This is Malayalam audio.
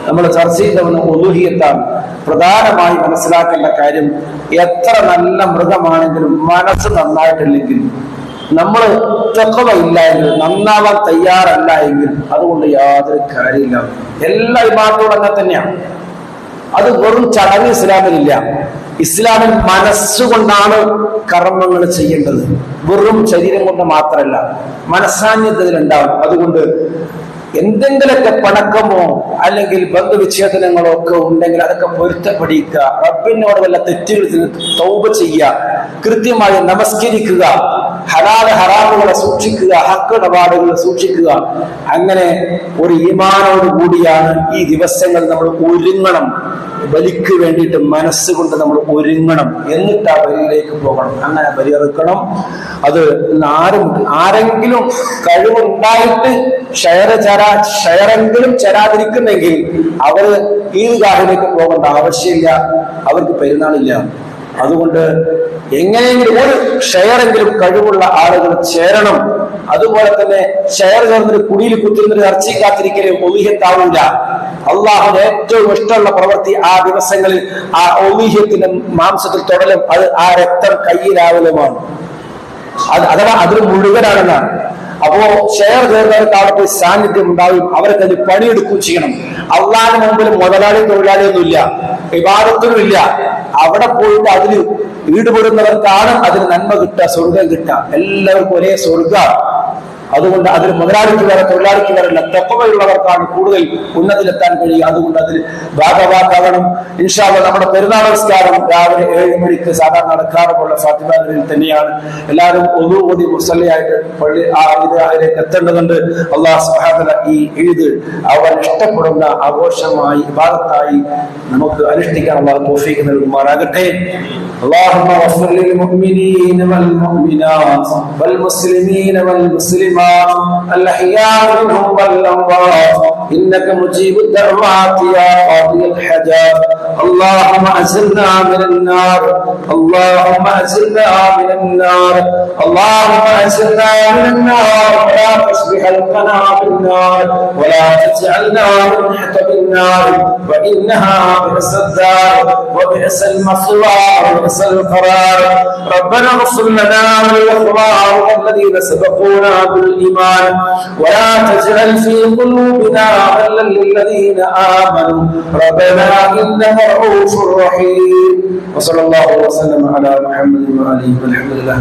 നമ്മൾ ചർച്ച ചെയ്തവന് ഉലൂഹിയത്താണ്. പ്രധാനമായി മനസ്സിലാക്കേണ്ട കാര്യം, എത്ര നല്ല മൃഗമാണെങ്കിലും മനസ്സ് നന്നായിട്ടില്ലെങ്കിൽ, നമ്മൾ തഖ്വ ഇല്ല എങ്കിൽ, നന്നാവാൻ തയ്യാറല്ല എങ്കിൽ അതുകൊണ്ട് യാതൊരു കാര്യമില്ല. എല്ലാ ഇബാദത്തോടും അങ്ങനെ തന്നെയാണ്. അത് വെറും ചടങ്ങ് ഇസ്ലാമിലില്ല. ഇസ്ലാമിൽ മനസ്സുകൊണ്ടാണ് കർമ്മങ്ങൾ ചെയ്യേണ്ടത്, വെറും ശരീരം കൊണ്ട് മാത്രമല്ല. മനസ്സാന്നിധ്യത്തിലുണ്ടാവും. അതുകൊണ്ട് എന്തെങ്കിലൊക്കെ പണക്കമോ അല്ലെങ്കിൽ ബന്ധുവിച്ഛേദനങ്ങളോ ഒക്കെ ഉണ്ടെങ്കിൽ അതൊക്കെ പൊരുത്തപ്പെടിക്കുക, റബ്ബിനോട് വല്ല തെറ്റുകൾ തൗബ ചെയ്യുക, കൃത്യമായി നമസ്കരിക്കുക, ഹലാൽ ഹറാമുകളെ സൂക്ഷിക്കുക, ഹക്കിടപാടുകളെ സൂക്ഷിക്കുക. അങ്ങനെ ഒരു ഈമാനോട് കൂടിയാണ് ഈ ദിവസങ്ങൾ നമ്മൾ ഒരുങ്ങണം. ബലിക്ക് വേണ്ടിയിട്ട് മനസ്സുകൊണ്ട് നമ്മൾ ഒരുങ്ങണം. എന്നിട്ട് ആ ബലിയിലേക്ക് പോകണം. അങ്ങനെ ബലിയെടുക്കണം. അത് ആരെങ്കിലും കഴിവുണ്ടായിട്ട് ഷെയറെങ്കിലും ചേരാതിരിക്കുന്നെങ്കിൽ അവർ ഈദ്ഗാഹിലേക്ക് പോകേണ്ട ആവശ്യമില്ല. അവർക്ക് പെരുന്നാളില്ല. അതുകൊണ്ട് എങ്ങനെയെങ്കിലും ഒരു ഷെയറെങ്കിലും കഴിവുള്ള ആളുകൾ ചേരണം. അതുപോലെ തന്നെ ഷെയർ ചേർന്നൊരു കുടിയിൽ കുത്തിരുന്നൊരു ഇറച്ചി കാത്തിരിക്കലും ഒലീഹത്താവില്ല. അള്ളാഹുവിന് ഏറ്റവും ഇഷ്ടമുള്ള പ്രവൃത്തി ആ ദിവസങ്ങളിൽ ആ ഒലീഹത്തിന്റെ മാംസത്തിൽ തൊടലും അത് ആ രക്തം കയ്യിലാവലുമാണ്. അഥവാ അതൊരു മുഴുവനാണെന്നാണ്. അപ്പോ ഷെയർ ചേർന്നവർക്ക് അവിടെ പോയി സാന്നിധ്യം ഉണ്ടാവും. അവർക്ക് അതിൽ പണിയെടുക്കുകയും ചെയ്യണം. അള്ളാഹിന് മുമ്പിൽ മുതലാളി തൊഴിലാളിയൊന്നുമില്ല, വിവാദത്തിനും ഇല്ല. അവിടെ പോയിട്ട് അതിൽ ഈടുപെടുന്നവർക്കാണ് അതിന് നന്മ കിട്ടുക, സ്വർഗം കിട്ടുക. എല്ലാവർക്കും ഒരേ സ്വർഗ. അതുകൊണ്ട് അതിൽ മുതലാളിക്ക് വേറെ തൊഴിലാളിക്ക് വേറെല്ല, തെപ്പവയുള്ളവർക്കാണ് കൂടുതൽ ഉന്നതിയിലെത്താൻ കഴിയുക. അതുകൊണ്ട് അതിൽ ഭാഗവാക്കാകണം. ഇൻഷാ അല്ലാഹ് നമ്മുടെ പെരുന്നാൾ നമസ്കാരം രാവിലെ 7 മണിക്ക് സാധാരണ നടക്കാറുള്ള ഫാത്തിമ നബിയിൽ തന്നെയാണ്. എല്ലാവരും ഒന്നു കൂടി മുസല്ലിയായിട്ട് പള്ളി അതിലേക്ക് എത്തേണ്ടതുണ്ട്. അല്ലാഹു സുബ്ഹാനഹു വ തആല ഈ ഈദ് അവൻ ഇഷ്ടപ്പെടുന്ന ആഘോഷമായി ഇബാദത്തായി നമുക്ക് അനുഷ്ഠിക്കാൻ അല്ലാഹു തൗഫീഖ് നൽകുമാറാകട്ടെ. اللهم اغفر للمؤمنين والمؤمنات والمسلمين والمسلمات الأحياء منهم والأموات إنك مجيب الدعوات يا قاضي الحاجات. اللهم أجرنا من النار، اللهم أجرنا من النار، اللهم أجرنا من النار. ولا تصبح القنا بالنار ولا تجعلنا من حطب النار، وإنها بئس الدار وبئس المثوى وبئس القرار. ربنا اغفر لنا ولإخواننا الذين سبقونا بالإيمان ولا تجعل في قلوبنا غلا للذين آمنوا ربنا إنك رؤوف رحيم. وصلى الله وسلم على محمد وآله والحمد لله.